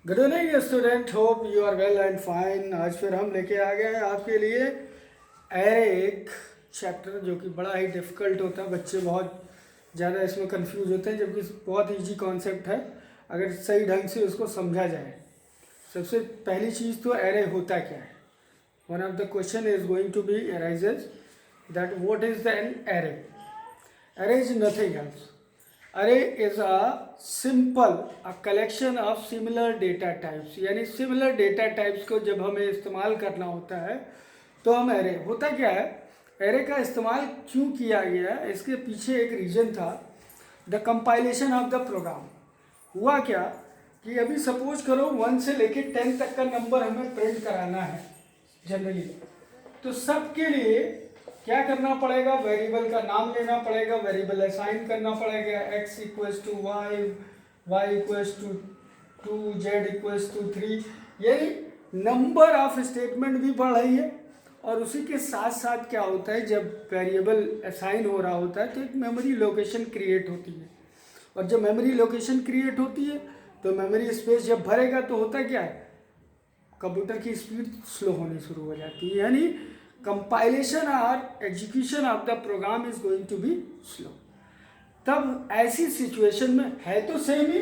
Good evening student, hope you are well and fine. आज फिर हम लेके आ गए हैं आपके लिए एरे एक चैप्टर जो कि बड़ा ही डिफ़िकल्ट होता है। बच्चे बहुत ज़्यादा इसमें कंफ्यूज होते हैं, जबकि बहुत इजी कॉन्सेप्ट है अगर सही ढंग से उसको समझा जाए। सबसे पहली चीज़ तो एरे होता क्या है। One of the question is going to be arises that what is the an array. Array is nothing else. Array is a simple a collection of similar data types. यानी similar data types को जब हमें इस्तेमाल करना होता है तो हम array, होता क्या है, array का इस्तेमाल क्यों किया गया है, इसके पीछे एक रीज़न था, the compilation of the program. हुआ क्या कि अभी सपोज करो 1 से लेके 10 तक का नंबर हमें प्रिंट कराना है जनरली, तो सबके लिए क्या करना पड़ेगा, वेरिएबल का नाम लेना पड़ेगा, वेरिएबल असाइन करना पड़ेगा, x equals to Y, Y equals to 2, Z equals to 3। यही नंबर ऑफ स्टेटमेंट भी बढ़ रही है। और उसी के साथ साथ क्या होता है, जब वेरिएबल असाइन हो रहा होता है तो एक मेमोरी लोकेशन क्रिएट होती है, और जब मेमोरी लोकेशन क्रिएट होती है तो मेमोरी स्पेस जब भरेगा तो होता क्या है, कंप्यूटर की स्पीड स्लो होनी शुरू हो जाती है, यानी कंपाइलेशन और execution of the program is going to be slow. तब ऐसी सिचुएशन में है तो सेम ही,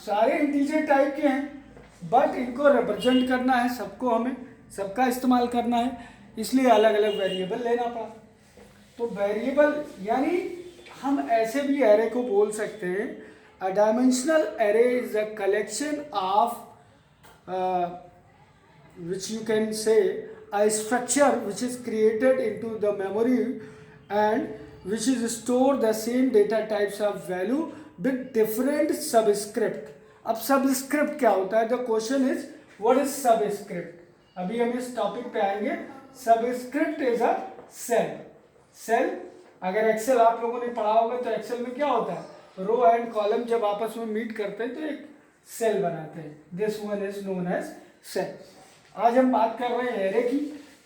सारे इंटीजर टाइप के हैं, बट इनको रिप्रेजेंट करना है, सबको हमें सबका इस्तेमाल करना है, इसलिए अलग अलग वेरिएबल लेना पड़ा। तो वेरिएबल यानी हम ऐसे भी एरे को बोल सकते हैं, a dimensional array is a collection of which you can say a structure which is created into the memory and which is store the same data types of value with different subscript. अब subscript क्या होता है, the question is what is subscript. अभी हम इस topic पे आएंगे। Subscript is a cell. Cell अगर एक्सेल आप लोगों ने पढ़ा होगा तो एक्सेल में क्या होता है, रो एंड कॉलम जब आपस में मीट करते हैं तो एक सेल बनाते हैं। This one is known as cell. आज हम बात कर रहे हैं एरे की।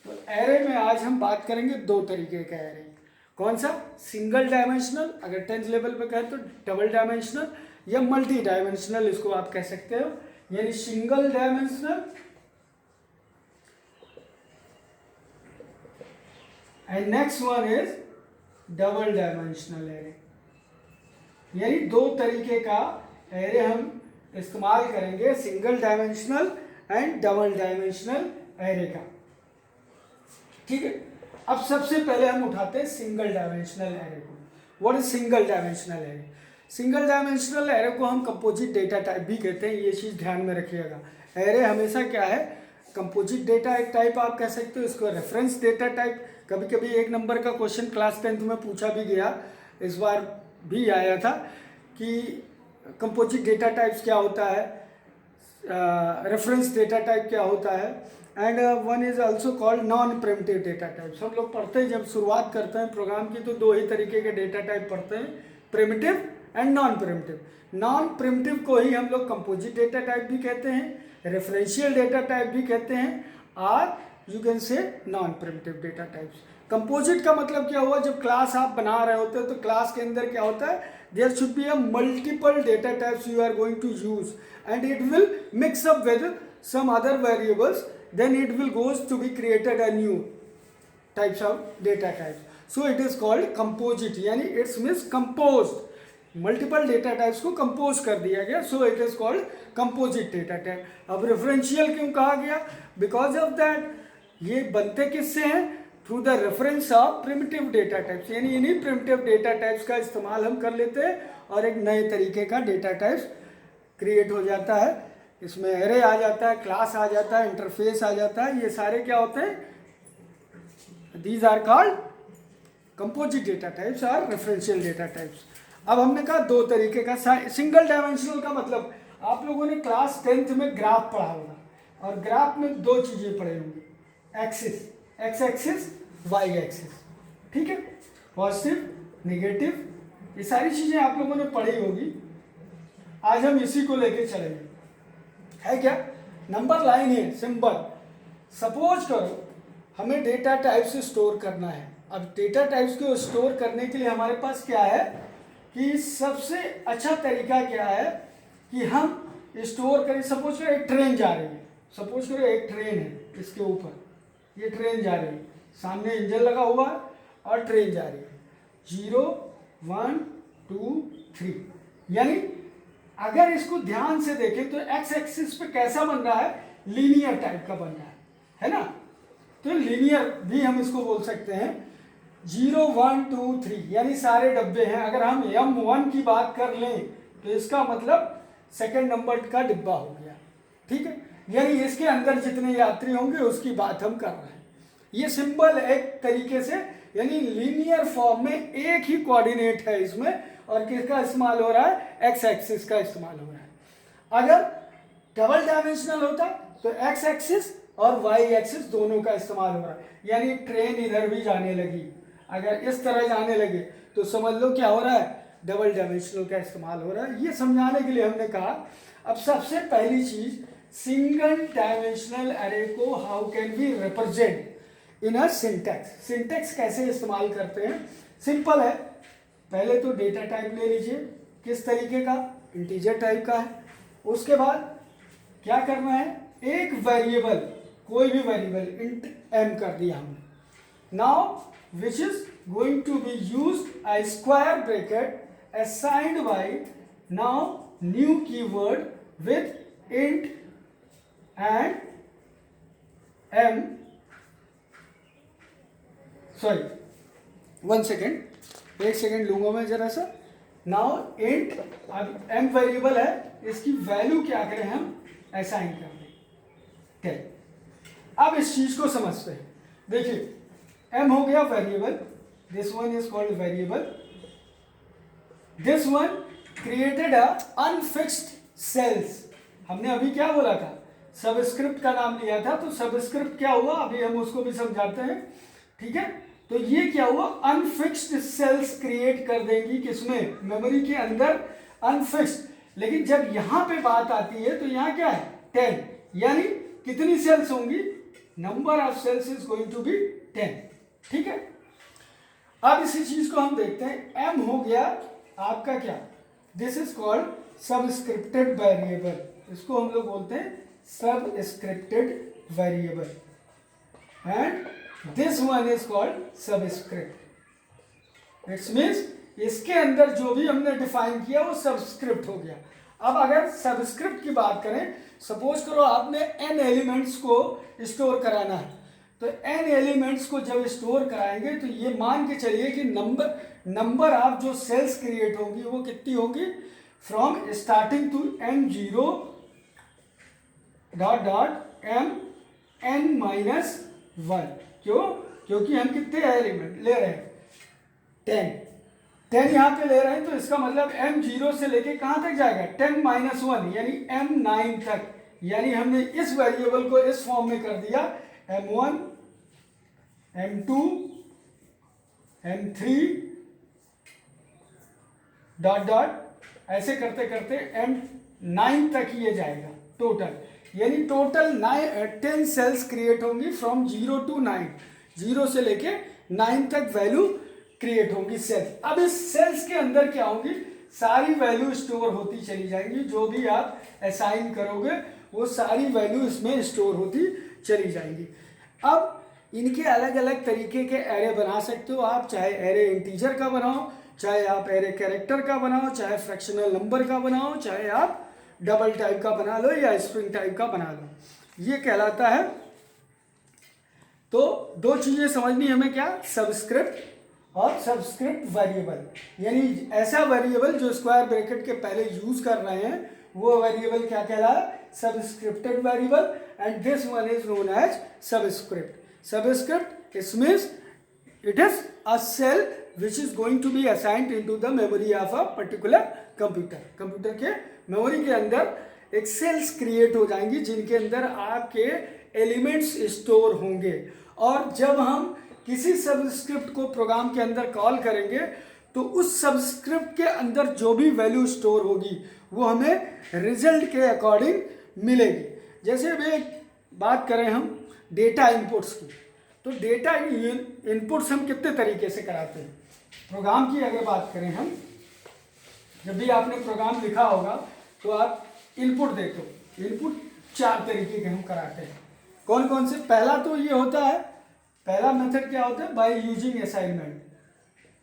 तो एरे में आज हम बात करेंगे दो तरीके का एरे। कौन सा, सिंगल डायमेंशनल, अगर 10th लेवल पे कहें तो डबल डायमेंशनल, या मल्टी डायमेंशनल इसको आप कह सकते हो, यानी single dimensional and next one is double dimensional array. यानी दो तरीके का एरे हम इस्तेमाल करेंगे, single dimensional and double dimensional array का। ठीक है, अब सबसे पहले हम उठाते हैं सिंगल डायमेंशनल एरे को। What is single dimensional array. Single dimensional array को हम कंपोजिट डेटा टाइप भी कहते हैं, ये चीज़ ध्यान में रखिएगा। एरे हमेशा क्या है, कंपोजिट डेटा एक टाइप आप कह सकते हो, इसको रेफरेंस डेटा टाइप। कभी कभी एक नंबर का क्वेश्चन क्लास 10th में पूछा भी गया, इस बार भी आया था कि कंपोजिट डेटा टाइप्स क्या होता है, रेफरेंस डेटा टाइप क्या होता है, and one is also called non primitive data types. हम लोग पढ़ते हैं जब शुरुआत करते हैं प्रोग्राम की तो दो ही तरीके के डेटा टाइप पढ़ते हैं, primitive and non primitive. Non primitive को ही हम लोग कंपोजिट डेटा टाइप भी कहते हैं, रेफरेंशियल डेटा टाइप भी कहते हैं, और you can say non primitive data types. Composite का मतलब क्या हुआ, जब क्लास आप बना रहे होते हो तो क्लास के अंदर क्या होता है, there should be a multiple data types you are going to use and it will mix up with some other variables, then it will goes to be created a new types of data types. So it is called composite, यानी it's means composed, multiple data types को compose कर दिया गया, so it is called composite data type. अब referential क्यों कहा गया, because of that ये बनते किससे हैं, through the reference of primitive data types, यानी इन्हीं प्रिमिटिव डेटा टाइप्स का इस्तेमाल हम कर लेते हैं और एक नए तरीके का डेटा टाइप्स क्रिएट हो जाता है। इसमें एरे आ जाता है, क्लास आ जाता है, इंटरफेस आ जाता है, ये सारे क्या होते हैं, these are called composite data types और रेफरेंशियल डेटा टाइप्स। अब हमने कहा दो तरीके का। सिंगल डायमेंशनल का मतलब आप लोगों ने क्लास 10th में ग्राफ पढ़ा होगा, और ग्राफ में दो चीज़ें पढ़े होंगी, axis, X axis, Y axis. ठीक है, पॉजिटिव नेगेटिव, ये सारी चीज़ें आप लोगों ने पढ़ी होगी। आज हम इसी को लेके चलेंगे, है क्या, नंबर लाइन है सिंबल। सपोज करो हमें डेटा टाइप्स स्टोर करना है। अब डेटा टाइप्स को स्टोर करने के लिए हमारे पास क्या है कि सबसे अच्छा तरीका क्या है कि हम स्टोर करें, सपोज करो एक ट्रेन जा रही है, सपोज करो एक ट्रेन है, इसके ऊपर ये ट्रेन जा रही है, सामने इंजन लगा हुआ है और ट्रेन जा रही है 0 1 2 3, यानी अगर इसको ध्यान से देखें तो एक्स एक्सिस पे कैसा बन रहा है, लीनियर टाइप का बन रहा है ना। तो लीनियर भी हम इसको बोल सकते हैं। 0 1 2 3 यानी सारे डब्बे हैं। अगर हम M1 की बात कर लें तो इसका मतलब सेकंड नंबर का डिब्बा हो गया, ठीक है, यानी इसके अंदर जितने यात्री होंगे उसकी बात हम कर रहे हैं। ये सिंबल एक तरीके से यानी लीनियर फॉर्म में एक ही कोऑर्डिनेट है इसमें, और किसका इस्तेमाल हो रहा है, एक्स एक्सिस का इस्तेमाल हो रहा है। अगर डबल डायमेंशनल होता तो एक्स एक्सिस और वाई एक्सिस दोनों का इस्तेमाल हो रहा है, यानी ट्रेन इधर भी जाने लगी, अगर इस तरह जाने लगे तो समझ लो क्या हो रहा है, डबल डायमेंशनल का इस्तेमाल हो रहा है। ये समझाने के लिए हमने कहा। अब सबसे पहली चीज, सिंगल डायमेंशनल एरे को how can we represent in a syntax. Syntax कैसे इस्तेमाल करते हैं, सिंपल है। पहले तो डेटा टाइप ले लीजिए, किस तरीके का, इंटीजर टाइप का है। उसके बाद क्या करना है, एक वेरिएबल, कोई भी वेरिएबल इंट m कर दिया हमने। Now which is going to be used a square bracket assigned by now new keyword with int and m, sorry 1 second, 1 second लूंगा मैं जरा सा। नाउ इंट, अब m वेरिएबल है, इसकी वैल्यू क्या करें हम, असाइन कर दें 10। अब इस चीज को समझते हैं। देखिए m हो गया variable, this one is called variable, this one created a unfixed cells. हमने अभी क्या बोला था, सबस्क्रिप्ट का नाम लिया था, तो सबस्क्रिप्ट क्या हुआ अभी हम उसको भी समझाते हैं, ठीक है। तो ये क्या हुआ, अनफिक्स्ड सेल्स क्रिएट कर देंगी, किसमें, मेमोरी के अंदर अनफिक्स्ड। लेकिन जब यहां पे बात आती है तो यहां क्या है, 10, यानी कितनी सेल्स होंगी, number of cells is going to be 10, ठीक है। अब इसी चीज को हम देखते हैं। m हो गया आपका क्या, this is called subscripted variable, इसको हम लोग बोलते हैं subscripted variable, and this one is called subscript. It's means इसके अंदर जो भी हमने डिफाइन किया वो सबस्क्रिप्ट हो गया। अब अगर सबस्क्रिप्ट की बात करें, सपोज करो आपने n एलिमेंट्स को स्टोर कराना है, तो n एलिमेंट्स को जब स्टोर कराएंगे तो ये मान के चलिए कि नंबर ऑफ जो सेल्स क्रिएट होंगी वो कितनी होंगी, from starting to m0 dot dot m-1। क्यों, क्योंकि हम कितने एलिमेंट ले रहे हैं, 10 यहाँ पे ले रहे हैं, तो इसका मतलब m0 से लेके कहाँ तक जाएगा, 10-1 यानी m9 तक। यानी हमने इस वेरिएबल को इस फॉर्म में कर दिया, m1 m2 m3 dot dot ऐसे करते करते m9 तक ये जाएगा टोटल, यानी टोटल 10 सेल्स क्रिएट होंगी फ्रॉम 0 to 9, 0 से लेके 9 तक वैल्यू क्रिएट होंगी सेल्स। अब इस सेल्स के अंदर क्या होंगी, सारी वैल्यू स्टोर होती चली जाएंगी, जो भी आप असाइन करोगे वो सारी वैल्यू इसमें स्टोर होती चली जाएंगी। अब इनके अलग अलग तरीके के एरे बना सकते हो आप, चाहे एरे इंटीजर का बनाओ, चाहे आप एरे कैरेक्टर का बनाओ, चाहे फ्रैक्शनल नंबर का बनाओ, चाहे आप डबल टाइप का बना लो या स्ट्रिंग टाइप का बना लो, ये कहलाता है। तो दो चीजें समझनी हमें, क्या, सबस्क्रिप्ट और सबस्क्रिप्ट वेरिएबल, यानी ऐसा वेरिएबल जो स्क्वायर ब्रैकेट के पहले यूज कर रहे हैं वो वेरिएबल क्या कहलाए, subscripted variable, and this one is known as subscript. Subscript it means it is a cell which is going to be assigned into the memory of a particular computer। Computer के memory के अंदर एक sales create हो जाएंगी जिनके अंदर आपके elements store होंगे, और जब हम किसी सबस्क्रिप्ट को प्रोग्राम के अंदर कॉल करेंगे तो उस सबस्क्रिप्ट के अंदर जो भी वैल्यू स्टोर होगी वो हमें रिजल्ट के अकॉर्डिंग मिलेगी। जैसे वे बात करें हम डेटा इनपुट्स की, तो डेटा इनपुट्स हम कितने तरीके से कराते हैं। प्रोग्राम की अगर बात करें हम, जब भी आपने प्रोग्राम लिखा होगा तो आप इनपुट देते हो। इनपुट 4 तरीके के हम कराते हैं। कौन कौन से? पहला तो ये होता है, पहला मेथड क्या होता है? Bye using assignment.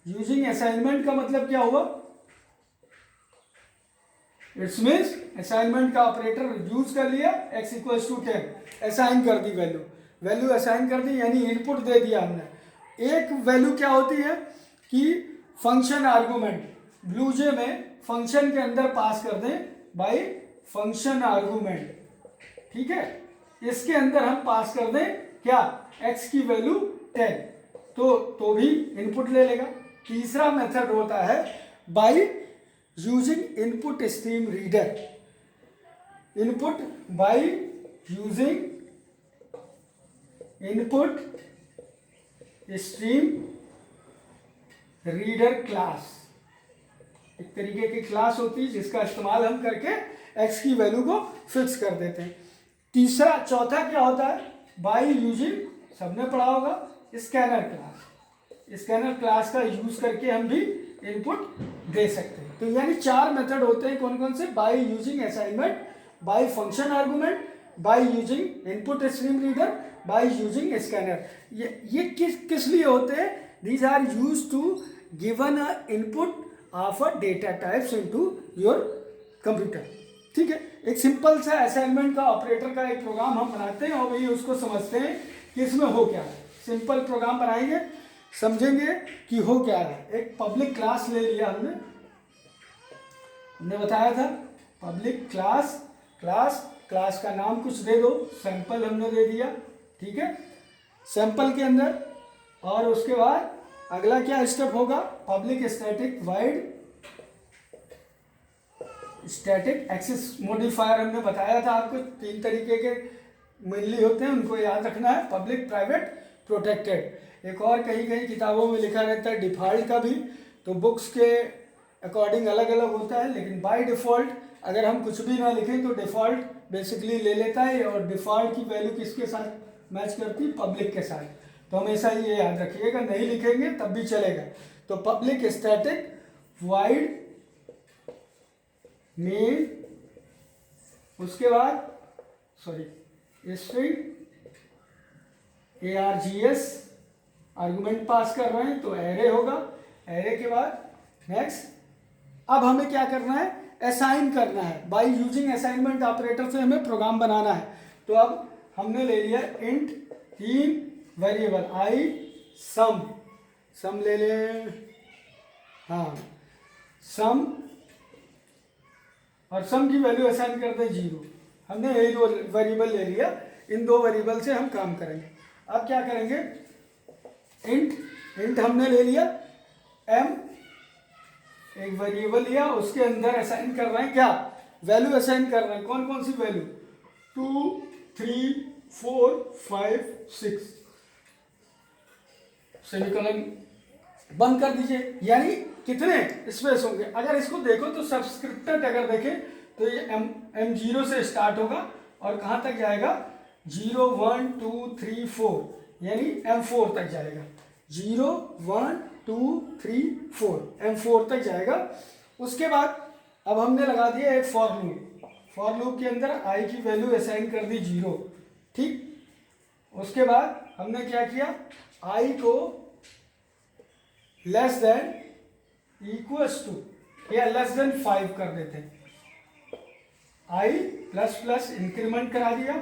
Using assignment का मतलब क्या हुआ? इट्स मीन्स असाइनमेंट का ऑपरेटर यूज कर लिया, x इक्वल्स टू 10, असाइन कर दी वैल्यू, वैल्यू असाइन कर दी, यानी इनपुट दे दिया हमने। एक वैल्यू क्या होती है कि फंक्शन आर्गूमेंट, ब्लूजे में फंक्शन के अंदर पास कर दें बाय फंक्शन आर्गूमेंट, ठीक है। इसके अंदर हम पास कर दें क्या? x की वैल्यू 10, तो भी इनपुट ले लेगा। तीसरा मेथड होता है bye using input stream reader. Input bye using input stream reader class, एक तरीके की क्लास होती है जिसका इस्तेमाल हम करके x की वैल्यू को फिक्स कर देते हैं। चौथा क्या होता है? बाय यूजिंग, सबने पढ़ा होगा, स्कैनर क्लास। स्कैनर क्लास का यूज करके हम भी इनपुट दे सकते हैं। तो यानी 4 मेथड होते हैं। कौन कौन से? By using assignment, by function argument, by using input stream reader, by using scanner. ये किस लिए होते हैं? These are use to given a input of a data types into your computer, ठीक है। एक सिंपल सा असाइनमेंट का ऑपरेटर का एक प्रोग्राम हम बनाते हैं और वही उसको समझते हैं कि इसमें हो क्या है। सिंपल प्रोग्राम बनाएंगे, समझेंगे कि हो क्या है। एक पब्लिक क्लास ले लिया हमने बताया था पब्लिक क्लास का नाम कुछ दे दो, सैंपल हमने दे दिया, ठीक है। सैंपल के अंदर और उसके बाद अगला क्या स्टेप होगा? Public static void static access modifier हमने बताया था आपको। 3 तरीके के मेनली होते हैं, उनको याद रखना है। Public, private, protected. एक और कहीं किताबों में लिखा रहता है डिफ़ॉल्ट का भी, तो बुक्स के अकॉर्डिंग अलग अलग होता है, लेकिन बाय डिफ़ॉल्ट अगर हम कुछ भी ना लिखें तो डिफ़ॉल्ट बेसिकली ले लेता है, और डिफ़ॉल्ट की वैल्यू किसके साथ मैच करती है? पब्लिक के साथ। तो हमेशा ये याद रखिएगा, नहीं लिखेंगे तब भी चलेगा। तो पब्लिक स्टैटिक वाइड मेन, उसके बाद स्ट्रिंग args आर्गुमेंट पास कर रहे हैं तो एरे होगा। एरे के बाद नेक्स्ट, अब हमें क्या करना है? असाइन करना है। बाय यूजिंग असाइनमेंट ऑपरेटर से हमें प्रोग्राम बनाना है। तो अब हमने ले लिया इंट 3 वेरिएबल आई सम ले लें, हाँ सम, और सम की वैल्यू असाइन कर दें 0। हमने यही 2 वेरिएबल ले लिया, इन 2 वेरिएबल से हम काम करेंगे। अब क्या करेंगे? इंट हमने ले लिया m, एक वेरिएबल लिया, उसके अंदर असाइन कर रहे हैं क्या? वैल्यू असाइन कर रहे हैं। कौन कौन सी वैल्यू? 2, 3, 4, 5, 6, सेमीकोलन बंद कर दीजिए। यानी कितने स्पेस होंगे? अगर इसको देखो तो सब्सक्रिप्टेड अगर देखें तो ये M0 से स्टार्ट होगा और कहाँ तक जाएगा? 0, 1, 2, 3, 4, यानी M4 तक जाएगा। 0, 1, 2, 3, 4, M4 तक जाएगा। उसके बाद अब हमने लगा दिया एक फॉर लूप के अंदर i की वैल्यू असाइन कर दी 0, ठीक। उसके बाद हमने क्या किया? i को लेस देन इक्वल्स टू या लेस देन 5 कर देते हैं। i प्लस प्लस इंक्रीमेंट करा दिया।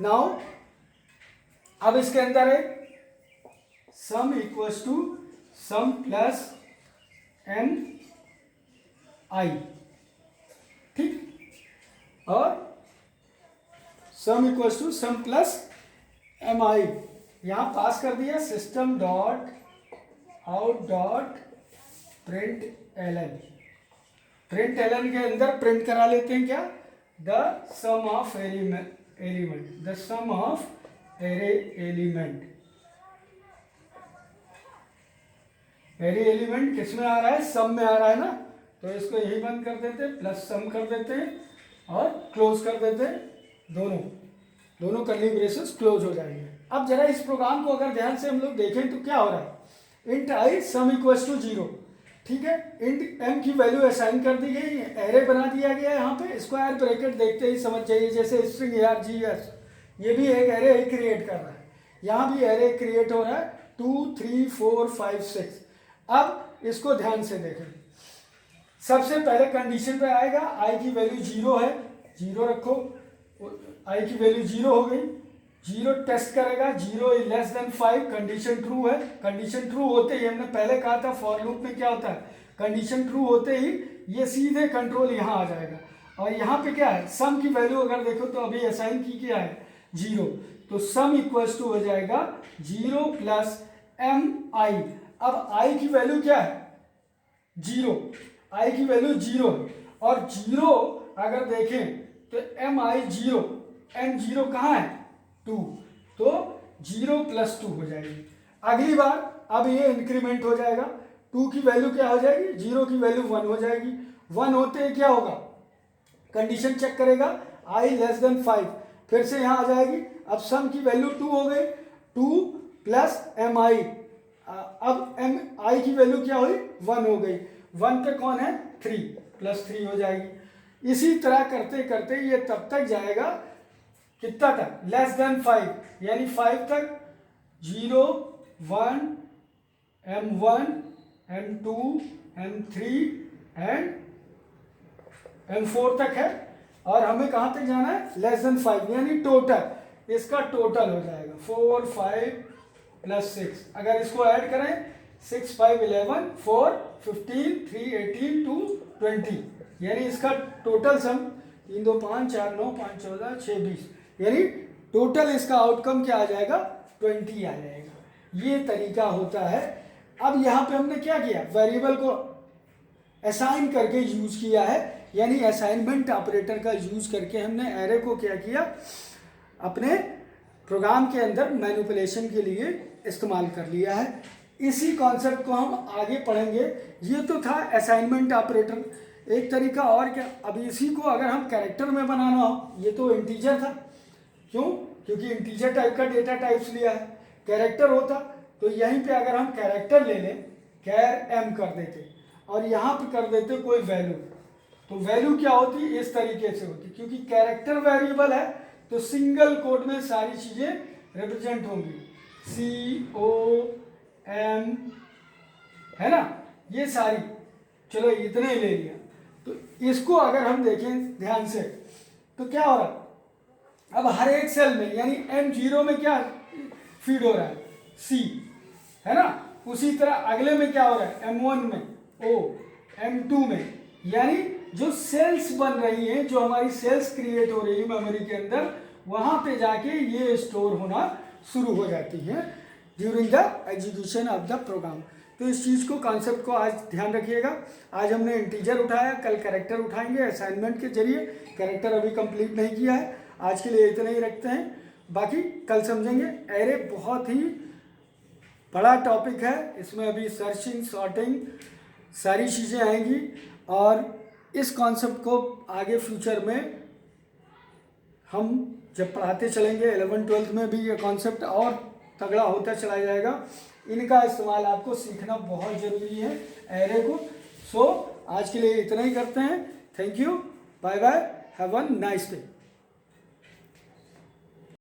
नाउ अब इसके अंदर है sum equals to sum plus M I, ठीक, और sum equals to sum plus M I यहां पास कर दिया। System dot out dot println के अंदर प्रिंट करा लेते हैं क्या? The sum of element, the sum of array element. Array element किस में आ रहा है? सम में आ रहा है ना, तो इसको यही बंद कर देते हैं, प्लस सम कर देते हैं और क्लोज कर देते हैं। दोनों कर्ली ब्रेसेस क्लोज हो जाएंगे। अब जरा इस प्रोग्राम को अगर ध्यान से हम लोग देखें तो क्या हो रहा है? Int I sum equals to 0, ठीक है, इंट एम की वैल्यू असाइन कर दी गई है, एरे बना दिया गया है। यहाँ पे स्क्वायर ब्रैकेट देखते ही समझ जाइए, जैसे स्ट्रिंग ARGS ये भी एक एरे ही क्रिएट कर रहा है, यहाँ भी एरे क्रिएट हो रहा है 2 3 4 5 6। अब इसको ध्यान से देखें, सबसे पहले कंडीशन पे आएगा, आई की वैल्यू 0 है, 0 रखो, आई की वैल्यू 0 हो गई, 0 टेस्ट करेगा, 0 is less than 5, condition true है। कंडीशन ट्रू होते ही, हमने पहले कहा था फॉर लूप में क्या होता है, कंडीशन ट्रू होते ही ये सीधे कंट्रोल यहाँ आ जाएगा। और यहाँ पे क्या है, सम की वैल्यू अगर देखो तो अभी असाइन की क्या है 0, तो सम इक्वल्स टू हो जाएगा 0 प्लस एम आई। अब आई की वैल्यू क्या है 0, आई की वैल्यू 0 है, और 0 अगर देखें तो एम आई 0, एम 0 कहाँ है 2, तो 0 प्लस 2 हो जाएगी। अगली बार अब ये इंक्रीमेंट हो जाएगा, 2 की वैल्यू क्या हो जाएगी, 0 की वैल्यू 1 हो जाएगी। 1 होते ही क्या होगा, कंडीशन चेक करेगा, आई लेस देन 5, फिर से यहाँ आ जाएगी। अब सम की वैल्यू 2 हो गई, 2 प्लस एम आई, अब एम आई की वैल्यू क्या हुई 1 हो गई, 1 पे कौन है 3, प्लस 3 हो जाएगी। इसी तरह करते करते ये तब तक जाएगा कितना तक, लेस देन 5, यानी 5 तक, 0 1 M1 M2 M3 and M4 तक है, और हमें कहाँ तक जाना है लेस देन 5, यानी टोटल इसका टोटल हो जाएगा 4 5 प्लस 6। अगर इसको ऐड करें 6 5 11 4 15 3 18 2 20, यानी इसका टोटल सम 3 2 5 4 9 5 14 6 20, यानी टोटल इसका आउटकम क्या आ जाएगा 20 आ जाएगा। ये तरीका होता है। अब यहाँ पे हमने क्या किया, वेरिएबल को असाइन करके यूज किया है, यानी असाइनमेंट ऑपरेटर का यूज करके हमने एरे को क्या किया, अपने प्रोग्राम के अंदर मैनिपुलेशन के लिए इस्तेमाल कर लिया है। इसी कॉन्सेप्ट को हम आगे पढ़ेंगे। ये तो था असाइनमेंट ऑपरेटर, एक तरीका और क्या, अब इसी को अगर हम कैरेक्टर में बनाना हो, ये तो इंटीजर था, क्यों, क्योंकि इंटीजर टाइप का डेटा टाइप्स लिया है, कैरेक्टर होता तो यहीं पे अगर हम कैरेक्टर ले लें, कैर एम कर देते और यहाँ पे कर देते कोई वैल्यू, तो वैल्यू क्या होती, इस तरीके से होती, क्योंकि कैरेक्टर वेरिएबल है तो सिंगल कोड में सारी चीजें रिप्रेजेंट होंगी, COM है ना, ये सारी, चलो इतने ही ले लिया। तो इसको अगर हम देखें ध्यान से तो क्या हो रहा है, अब हर एक सेल में यानी M0 में क्या फीड हो रहा है C, है ना, उसी तरह अगले में क्या हो रहा है M1 में O, M2 में, यानी जो सेल्स बन रही हैं, जो हमारी सेल्स क्रिएट हो रही है मेमोरी के अंदर, वहां पे जाके ये स्टोर होना शुरू हो जाती है during the execution of the program. तो इस चीज़ को, कॉन्सेप्ट को आज ध्यान रखिएगा। आज हमने इंटीजर उठाया, कल कैरेक्टर उठाएंगे असाइनमेंट के जरिए, कैरेक्टर अभी कंप्लीट नहीं किया है। आज के लिए इतना ही रखते हैं, बाकी कल समझेंगे। एरे बहुत ही बड़ा टॉपिक है, इसमें अभी सर्चिंग सॉर्टिंग सारी चीज़ें आएंगी, और इस कॉन्सेप्ट को आगे फ्यूचर में हम जब पढ़ाते चलेंगे 11 12 में भी ये कॉन्सेप्ट और तगड़ा होता चला जाएगा। इनका इस्तेमाल आपको सीखना बहुत ज़रूरी है एरे को। सो आज के लिए इतना ही करते हैं। Thank you, bye bye, have a nice day.